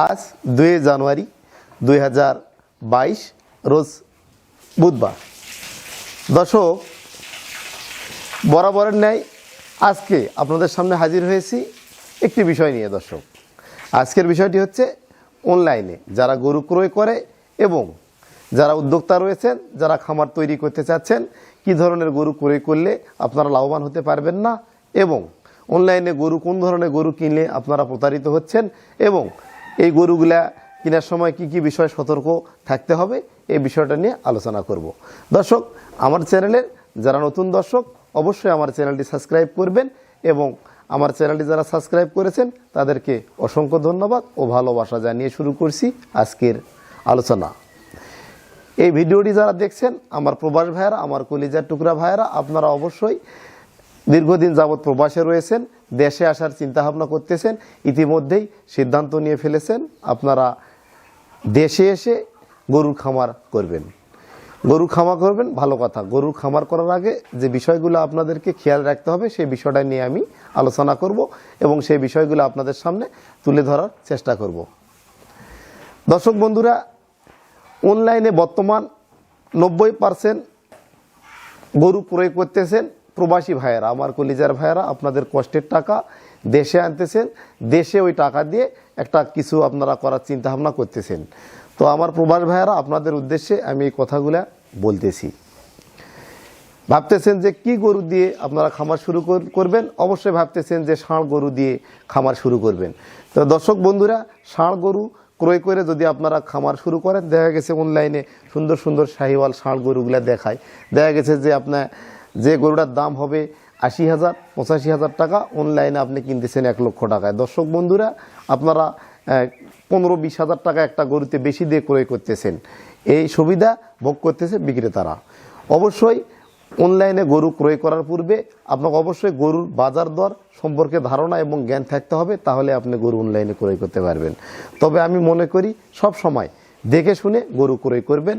আজ 2 জানুয়ারি 2022 রোজ বুধবার। দর্শক, বরাবরের ন্যায় আজকে আপনাদের সামনে হাজির হয়েছি একটি বিষয় নিয়ে। দর্শক, আজকের বিষয়টি হচ্ছে অনলাইনে যারা গরু ক্রয় করে এবং যারা উদ্যোক্তা রয়েছেন, যারা খামার তৈরি করতে চাচ্ছেন, কি ধরনের গরু ক্রয় করলে আপনারা লাভবান হতে পারবেন না, এবং অনলাইনে গরু কোন ধরনের গরু কিনলে আপনারা প্রতারিত হচ্ছেন, এবং এই গরুগুলা কেনার সময় কি কি বিষয় সতর্ক থাকতে হবে, এই বিষয়টা নিয়ে আলোচনা করব। দর্শক, আমার চ্যানেলের যারা নতুন দর্শক অবশ্যই আমার চ্যানেলটি সাবস্ক্রাইব করবেন, এবং আমার চ্যানেলটি যারা সাবস্ক্রাইব করেছেন তাদেরকে অসংখ্য ধন্যবাদ ও ভালোবাসা জানিয়ে শুরু করছি আজকের আলোচনা। এই ভিডিওটি যারা দেখছেন আমার প্রবাস ভাইয়েরা, আমার কলিজার টুকরা ভাইয়েরা, আপনারা অবশ্যই দীর্ঘদিন যাবৎ প্রবাসে রয়েছেন, দেশে আসার চিন্তাভাবনা করতেছেন, ইতিমধ্যেই সিদ্ধান্ত নিয়ে ফেলেছেন আপনারা দেশে এসে গরুর খামার করবেন। গরু খামার করবেন, ভালো কথা। গরুর খামার করার আগে যে বিষয়গুলো আপনাদেরকে খেয়াল রাখতে হবে সেই বিষয়টা নিয়ে আমি আলোচনা করব এবং সেই বিষয়গুলো আপনাদের সামনে তুলে ধরার চেষ্টা করব। দর্শক বন্ধুরা, অনলাইনে বর্তমান 90% গরু ক্রয় করতেছেন প্রবাসী ভাইয়েরা, আমার কলিজার ভাইয়েরা। আপনাদের কষ্টের টাকা দেশে আনতেছেন, দেশে ওই টাকা দিয়ে একটা কিছু আপনারা করার চিন্তা ভাবনা করতেছেন। তো আমার প্রবাস ভাইয়েরা, আপনাদের উদ্দেশ্যে আমি এই কথাগুলা বলতেছি। ভাবতেছেন যে কি গরু দিয়ে আপনারা খামার শুরু করবেন, অবশ্যই ভাবতেছেন যে ষাঁড় গরু দিয়ে খামার শুরু করবেন। তো দর্শক বন্ধুরা, ষাঁড় গরু ক্রয় করে যদি আপনারা খামার শুরু করেন, দেখা গেছে অনলাইনে সুন্দর সুন্দর শাহিওয়াল ষাঁড় গরুগুলা দেখায়, দেখা গেছে যে আপনার যে গরুটার দাম হবে 80,000 85,000 টাকা, অনলাইনে আপনি কিনতেছেন 1 লক্ষ টাকায়। দর্শক বন্ধুরা, আপনারা 15-20 হাজার টাকা একটা গরুতে বেশি দিয়ে ক্রয় করতেছেন। এই সুবিধা ভোগ করতেছে বিক্রেতারা। অবশ্যই অনলাইনে গরু ক্রয় করার পূর্বে আপনাকে অবশ্যই গরুর বাজার দর সম্পর্কে ধারণা এবং জ্ঞান থাকতে হবে, তাহলে আপনি গরু অনলাইনে ক্রয় করতে পারবেন। তবে আমি মনে করি সব সময় দেখে শুনে গরু ক্রয় করবেন,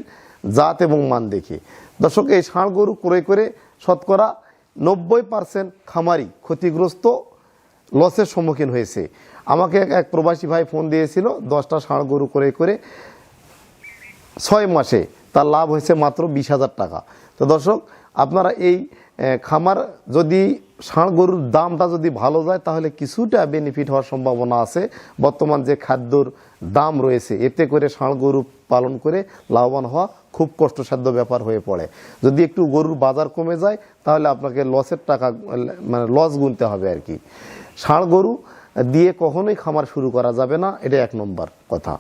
জাত এবং মান দেখে। দর্শক, এই ষাঁড় গরু ক্রয় করে শতকরা 90% খামারি ক্ষতিগ্রস্ত, লসের সম্মুখীন হয়েছে। আমাকে এক প্রবাসী ভাই ফোন দিয়েছিল, 10টা ষাঁড় গরু ক্রয় করে 6 মাসে তার লাভ হয়েছে মাত্র 20,000 টাকা। তো দর্শক, আপনারা এই খামার যদি ষাঁড় গরুর দামটা যদি ভালো যায় তাহলে কিছুটা বেনিফিট হওয়ার সম্ভাবনা আছে। বর্তমান যে খাদ্যর দাম রয়েছে, এতে করে ষাঁড় গরু পালন করে লাভবান হওয়া খুব কষ্টসাধ্য ব্যাপার হয়ে পড়ে। যদি একটু গরুর বাজার কমে যায় তাহলে আপনাকে লসের টাকা, মানে লস গুনতে হবে আর কি। ষাঁড় গরু দিয়ে কখনোই খামার শুরু করা যাবে না, এটা 1 নম্বর কথা।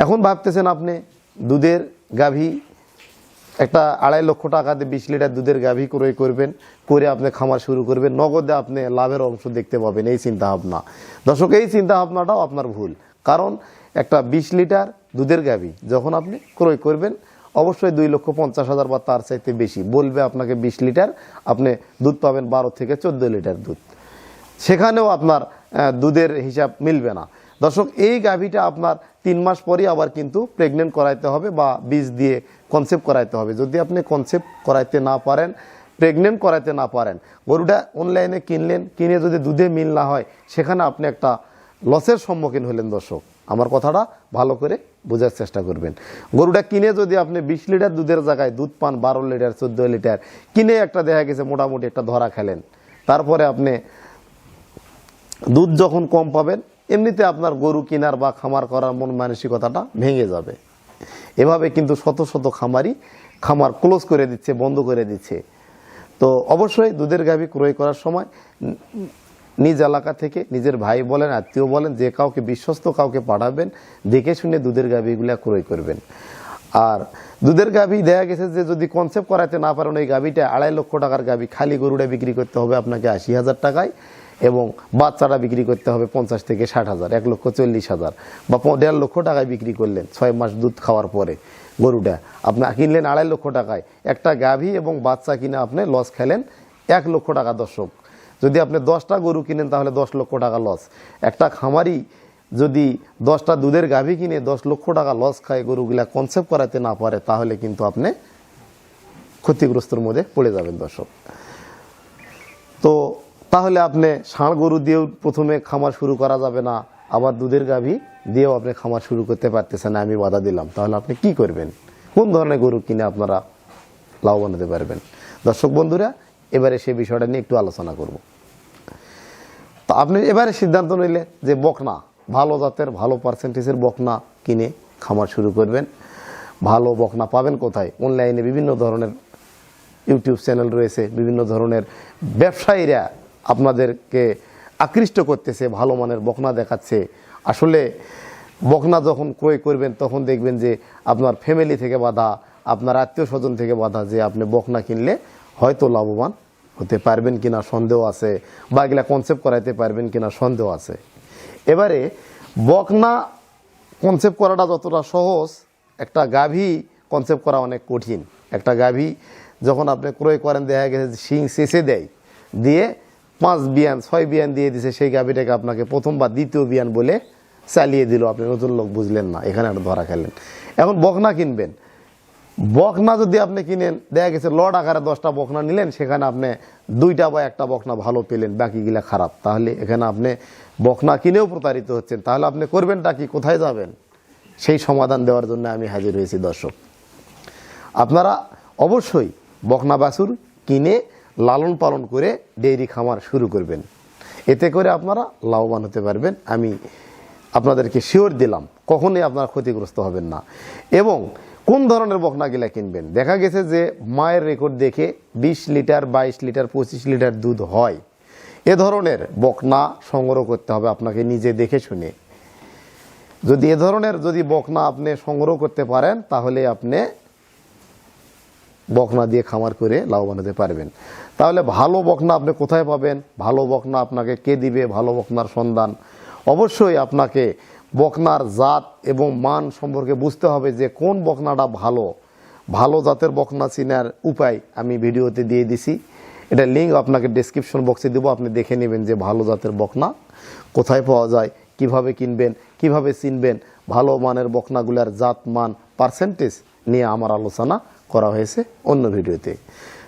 এখন ভাবতেছেন আপনি দুধের গাভী একটা 2.5 লক্ষ টাকা দিয়ে 20 লিটার দুধের গাভী ক্রয় করবেন, করে আপনি খামার শুরু করবেন, নগদে আপনি লাভের অংশ দেখতে পাবেন, এই চিন্তা ভাবনা। দর্শক, এই চিন্তা ভাবনাটাও আপনার ভুল। কারণ একটা 20 লিটার দুধের গাভী যখন আপনি ক্রয় করবেন, অবশ্যই 2,50,000 বা তার চাইতে বেশি বলবে আপনাকে 20 লিটার, আপনি দুধ পাবেন 12 থেকে 14 লিটার দুধ। সেখানেও আপনার দুধের হিসাব মিলবে না। দর্শক, এই গাভীটা আপনার 3 মাস পরই আবার কিন্তু প্রেগনেন্ট করাইতে হবে বা বীজ দিয়ে কনসেপ্ট করাইতে হবে। যদি আপনি কনসেপ্ট করাইতে না পারেন, প্রেগনেন্ট করাইতে না পারেন, গরুটা অনলাইনে কিনলেন, কিনে যদি দুধে মিল না হয়, সেখানে আপনি একটা লসের সম্মুখীন হলেন। দর্শক, আমার কথাটা ভালো করে বোঝার চেষ্টা করবেন। গরুটা কিনে যদি আপনি 20 লিটার দুধের জায়গায় দুধ পান 12 লিটার 14 লিটার, কিনে একটা দেখা গেছে মোটামুটি একটা ধরা খেলেন, তারপরে আপনি দুধ যখন কম পাবেন, এমনিতে আপনার গরু কেনার বা খামার করার মন মানসিকতাটা ভেঙে যাবে। এভাবে কিন্তু শত শত খামারি খামার ক্লোজ করে দিচ্ছে, বন্ধ করে দিচ্ছে। তো অবশ্যই দুধের গাভী ক্রয় করার সময় নিজ এলাকা থেকে নিজের ভাই বলেন, আত্মীয় বলেন, যে কাউকে বিশ্বস্ত কাউকে পাঠাবেন, দেখে শুনে দুধের গাভীগুলা ক্রয় করবেন। আর দুধের গাভী দেখা গেছে যে যদি কনসেপ্ট করাতে না পারেন, ওই গাভীটা 2.5 লক্ষ টাকার গাভী, খালি গরুটা বিক্রি করতে হবে আপনাকে 80,000 টাকায়, এবং বাচ্চাটা বিক্রি করতে হবে 50 থেকে 60,000, 1,40,000 বা 1.5 লক্ষ টাকায় বিক্রি করলেন 6 মাস দুধ খাওয়ার পরে। গরুটা আপনি কিনলেন 2.5 লক্ষ টাকায়, একটা গাভী এবং বাচ্চা কিনে আপনি লস খেলেন 1 লক্ষ টাকা। দর্শক, যদি আপনি 10টা গরু কিনেন তাহলে 10 লক্ষ টাকা লস। একটা খামারি যদি 10টা দুধের গাভী কিনে 10 লক্ষ টাকা লস খায়, গরুগুলা কনসেপ্ট করাতে না পারে, তাহলে কিন্তু আপনি ক্ষতিগ্রস্তর মধ্যে পড়ে যাবেন। দর্শক, তো তাহলে আপনি ষাঁড় গরু দিয়েও প্রথমে খামার শুরু করা যাবে না, আবার দুধের গাভী দিয়েও আপনি খামার শুরু করতে পারতেছেন না, আমি বাধা দিলাম, তাহলে আপনি কি করবেন? কোন ধরনের গরু কিনে আপনারা লাভবান হতে পারবেন? দর্শক বন্ধুরা, এবারে সেই বিষয়টা নিয়ে একটু আলোচনা করব। তো আপনি এবারে সিদ্ধান্ত নিলেন যে বকনা, ভালো জাতের ভালো পার্সেন্টেজের বকনা কিনে খামার শুরু করবেন। ভালো বকনা পাবেন কোথায়? অনলাইনে বিভিন্ন ধরনের ইউটিউব চ্যানেল রয়েছে, বিভিন্ন ধরনের ব্যবসায়ীরা আপনাদেরকে আকৃষ্ট করতেছে, ভালো মানের বকনা দেখাচ্ছে। আসলে বকনা যখন ক্রয় করবেন তখন দেখবেন যে আপনার ফ্যামিলি থেকে বাধা, আপনার আত্মীয় স্বজন থেকে বাধা, যে আপনি বকনা কিনলে হয়তো লাভবান হতে পারবেন কিনা সন্দেহ আছে, বা এগুলা কনসেপ্ট করাইতে পারবেন কিনা সন্দেহ আছে। এবারে বকনা কনসেপ্ট করাটা যতটা সহজ, একটা গাভী কনসেপ্ট করা অনেক কঠিন। একটা গাভী যখন আপনি ক্রয় করেন, দেখা গেছে শিং শেষে দেয়, দিয়ে 5 বিয়ান 6 বিয়ান দিয়ে দিছে, সেই গাভীটাকে আপনাকে প্রথম বা দ্বিতীয় বিয়ান বলে চালিয়ে দিল, আপনি নতুন লোক বুঝলেন না, এখানে একটা ধরা খেলেন। এখন বকনা কিনবেন, বকনা যদি আপনি কিনেন, দেখা গেছে লট আকারে 10টা বকনা নিলেন, সেখানে আপনি 2টা বা 1টা বকনা ভালো পেলেন, বাকিগুলা খারাপ, তাহলে এখানে আপনি বকনা কিনেও প্রতারিত হচ্ছেন। তাহলে আপনি করবেনটা কি, কোথায় যাবেন? সেই সমাধান দেওয়ার জন্য আমি হাজির হয়েছি। দর্শক, আপনারা অবশ্যই বকনা বাছুর কিনে লালন পালন করে ডেইরি খামার শুরু করবেন, এতে করে আপনারা লাভবান হতে পারবেন। আমি আপনাদেরকে শিওর দিলাম, কখনোই আপনারা ক্ষতিগ্রস্ত হবেন না। এবং কোন ধরনের বকনাগুলা কিনবেন? দেখা গেছে যে মায়ের রেকর্ড দেখে 20 লিটার 22 লিটার 25 লিটার দুধ হয়, এ ধরনের বকনা সংগ্রহ করতে হবে আপনাকে নিজে দেখে শুনে। যদি এ ধরনের বকনা আপনি সংগ্রহ করতে পারেন, তাহলে আপনি বকনা দিয়ে খামার করে লাভবান হতে পারবেন। তাহলে ভালো বকনা আপনি কোথায় পাবেন? ভালো বকনা আপনাকে কে দিবে? ভালো বকনার সন্ধান অবশ্যই আপনাকে বকনার জাত এবং মান সম্পর্কে বুঝতে হবে, যে কোন বকনাটা ভালো। ভালো জাতের বকনা চিনার উপায় আমি ভিডিওতে দিয়ে দিছি, এটা লিঙ্ক আপনাকে ডেসক্রিপশন বক্সে দেবো, আপনি দেখে নেবেন যে ভালো জাতের বকনা কোথায় পাওয়া যায়, কিভাবে কিনবেন, কিভাবে চিনবেন। ভালো মানের বকনাগুলার জাত মান পার্সেন্টেজ নিয়ে আমার আলোচনা করা হয়েছে অন্য ভিডিওতে।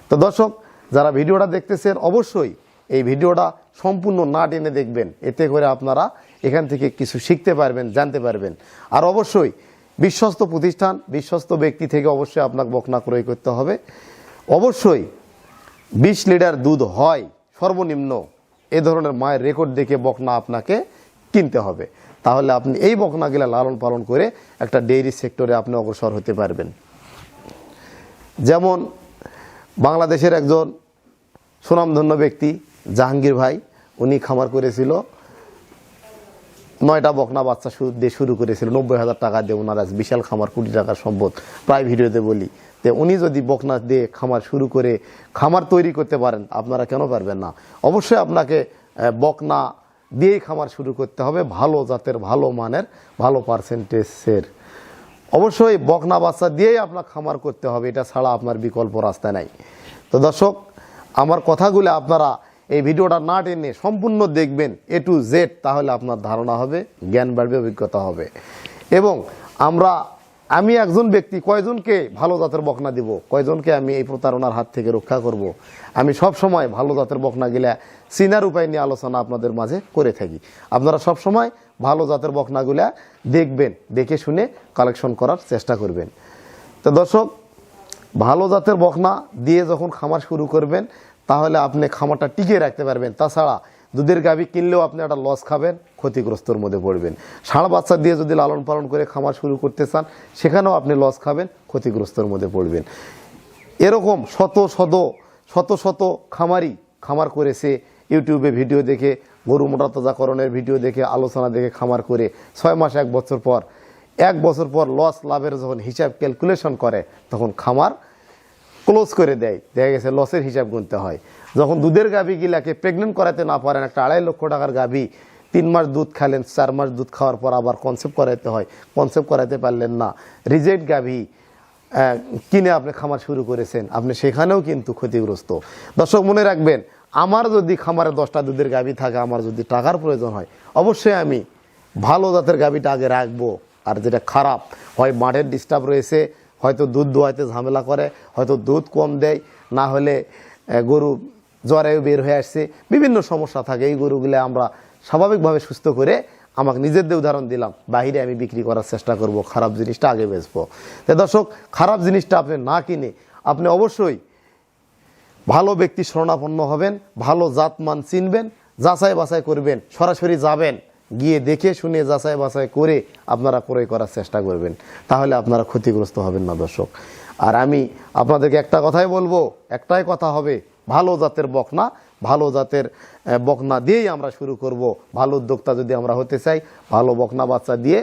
তো দর্শক, যারা ভিডিওটা দেখতেছেন, অবশ্যই এই ভিডিওটা সম্পূর্ণ না টেনে দেখবেন, এতে করে আপনারা এখান থেকে কিছু শিখতে পারবেন, জানতে পারবেন। আর অবশ্যই বিশ্বস্ত প্রতিষ্ঠান, বিশ্বস্ত ব্যক্তি থেকে অবশ্যই আপনাকে বকনা ক্রয় করতে হবে। অবশ্যই 20 লিটার দুধ হয় সর্বনিম্ন, এ ধরনের মায়ের রেকর্ড দেখে বকনা আপনাকে কিনতে হবে। তাহলে আপনি এই বকনাগুলা লালন পালন করে একটা ডেইরি সেক্টরে আপনি অগ্রসর হতে পারবেন। যেমন বাংলাদেশের একজন সুনামধন্য ব্যক্তি জাহাঙ্গীর ভাই, উনি খামার করেছিল, 9টা বকনা বাচ্চা দিয়ে শুরু করেছিল, 90,000 টাকা দিয়ে। ওনার আজ বিশাল খামার, কোটি টাকার সম্পদ, প্রায় ভিডিওতে বলি। তো উনি যদি বকনা দিয়ে খামার শুরু করে খামার তৈরি করতে পারেন, আপনারা কেন পারবেন না? অবশ্যই আপনাকে বকনা দিয়েই খামার শুরু করতে হবে, ভালো জাতের, ভালো মানের, ভালো পার্সেন্টেজের। অবশ্যই বকনা বাচ্চা দিয়েই আপনার খামার করতে হবে, এটা ছাড়া আপনার বিকল্প রাস্তা নাই। তো দর্শক, আমার কথাগুলো আপনারা এই ভিডিওটা না টেনে সম্পূর্ণ দেখবেন A to Z, তাহলে আপনার ধারণা হবে, জ্ঞান বাড়বে, অভিজ্ঞতা হবে। এবং আমি একজন ব্যক্তি কয়জনকে ভালো জাতের বকনা দিব, কয়জনকে আমি এই প্রতারণার হাত থেকে রক্ষা করব, আমি সব সময় ভালো জাতের বকনাগুলা চিনার উপায় নিয়ে আলোচনা আপনাদের মাঝে করে থাকি। আপনারা সব সময় ভালো জাতের বকনাগুলা দেখবেন, দেখে শুনে কালেকশন করার চেষ্টা করবেন। তো দর্শক, ভালো জাতের বকনা দিয়ে যখন খামার শুরু করবেন, তাহলে আপনি খামারটা টিকিয়ে রাখতে পারবেন। তাছাড়া দুধের গাভী কিনলেও আপনি একটা লস খাবেন, ক্ষতিগ্রস্তর মধ্যে পড়বেন। ষাঁড় বাচ্চা দিয়ে যদি লালন পালন করে খামার শুরু করতে চান, সেখানেও আপনি লস খাবেন, ক্ষতিগ্রস্তর মধ্যে পড়বেন। এরকম শত শত খামারি খামার করেছে, ইউটিউবে ভিডিও দেখে, গরু মোটাতাজাকরণের ভিডিও দেখে, আলোচনা দেখে খামার করে 6 মাস 1 বছর পর লস লাভের যখন হিসাব ক্যালকুলেশন করে, তখন খামার ক্লোজ করে দেয়। দেখা গেছে লসের হিসাব গুনতে হয়। যখন দুধের গাভীগুলাকে প্রেগনেন্ট করাতে না পারেন, একটা 2.5 লক্ষ টাকার গাভী 3 মাস দুধ খালেন, 4 মাস দুধ খাওয়ার পর আবার কনসেপ্ট করাতে হয়, কনসেপ্ট করাতে পারলেন না, রিজেক্ট গাভী কিনে আপনি খামার শুরু করেছেন, আপনি সেখানেও কিন্তু ক্ষতিগ্রস্ত। দর্শক, মনে রাখবেন, আমার যদি খামারে 10টা দুধের গাভী থাকে, আমার যদি টাকার প্রয়োজন হয়, অবশ্যই আমি ভালো জাতের গাভীটা আগে রাখবো। আর যেটা খারাপ হয়, মাঠের ডিস্টার্ব রয়েছে, হয়তো দুধ দোয়াইতে ঝামেলা করে, হয়তো দুধ কম দেয়, না হলে গরু জ্বরেও বের হয়ে আসছে, বিভিন্ন সমস্যা থাকে, এই গরুগুলো আমরা স্বাভাবিকভাবে সুস্থ করে আমাকে নিজের দিয়ে উদাহরণ দিলাম, বাইরে আমি বিক্রি করার চেষ্টা করব, খারাপ জিনিসটা আগে বেচবো। তাই দর্শক, খারাপ জিনিসটা আপনি না কিনে আপনি অবশ্যই ভালো ব্যক্তি শরণাপন্ন হবেন, ভালো জাতমান চিনবেন, যাচাই বাছাই করবেন, সরাসরি যাবেন, গিয়ে দেখে শুনে যাচাই বাছাই করে আপনারা ক্রয় করার চেষ্টা করবেন, তাহলে আপনারা ক্ষতিগ্রস্ত হবেন না দর্শক। আর আমি আপনাদেরকে একটা কথাই বলবো, একটাই কথা হবে, ভালো জাতের বকনা, ভালো জাতের বকনা দিয়েই আমরা শুরু করব। ভালো উদ্যোক্তা যদি আমরা হতে চাই, ভালো বকনা বাচ্চা দিয়ে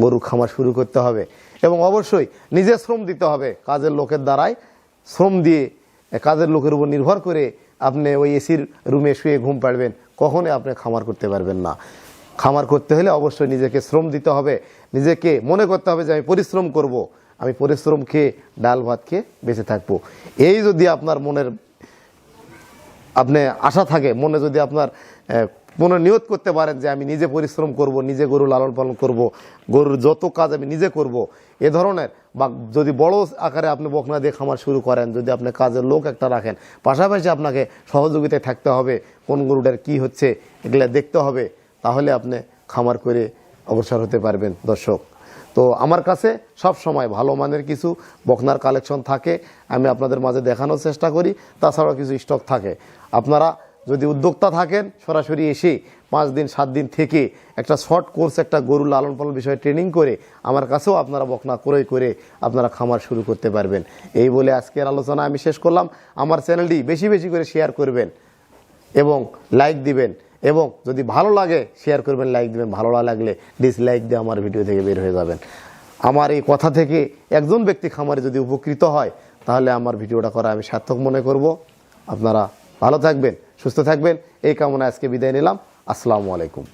গরু খামার শুরু করতে হবে এবং অবশ্যই নিজে শ্রম দিতে হবে। কাজের লোকের দ্বারাই শ্রম দিয়ে কাজের লোকের উপর নির্ভর করে আপনি ওই এসির রুমে শুয়ে ঘুম পাড়বেন, কখনোই আপনি খামার করতে পারবেন না। খামার করতে হলে অবশ্যই নিজেকে শ্রম দিতে হবে, নিজেকে মনে করতে হবে যে আমি পরিশ্রম করব, আমি পরিশ্রম খেয়ে ডাল ভাত খেয়ে বেঁচে থাকবো। এই যদি আপনার মনের আশা থাকে, মনে যদি আপনার মনে নিয়ত করতে পারেন যে আমি নিজে পরিশ্রম করব, নিজে গরু লালন পালন করব, গরুর যত কাজ আমি নিজে করব, এ ধরনের, বা যদি বড় আকারে আপনি বকনা দিয়ে খামার শুরু করেন, যদি আপনি কাজের লোক একটা রাখেন, পাশাপাশি আপনাকে সহযোগিতায় থাকতে হবে, কোন গরুটার কি হচ্ছে এগুলো দেখতে হবে, তাহলে আপনি খামার করে অগ্রসর হতে পারবেন দর্শক। তো আমার কাছে সব সময় ভালো মানের কিছু বকনার কালেকশন থাকে, আমি আপনাদের মাঝে দেখানোর চেষ্টা করি। তাছাড়াও কিছু স্টক থাকে। আপনারা যদি উদ্যোক্তা থাকেন, সরাসরি এসে 5 দিন 7 দিন থেকে একটা শর্ট কোর্স, একটা গরু লালন পালন বিষয়ে ট্রেনিং করে আমার কাছেও আপনারা বকনা ক্রয় করে আপনারা খামার শুরু করতে পারবেন। এই বলে আজকের আলোচনা আমি শেষ করলাম। আমার চ্যানেলটি বেশি বেশি করে শেয়ার করবেন এবং লাইক দিবেন, এবং যদি ভালো লাগে শেয়ার করবেন, লাইক দিবেন, ভালো না লাগলে ডিসলাইক দিয়ে আমার ভিডিও থেকে বের হয়ে যাবেন। আমার এই কথা থেকে একজন ব্যক্তি খামারে যদি উপকৃত হয়, তাহলে আমার ভিডিওটা করা আমি সার্থক মনে করব। আপনারা ভালো থাকবেন, সুস্থ থাকবেন, এই কামনা আজকে বিদায় নিলাম। আসসালামু আলাইকুম।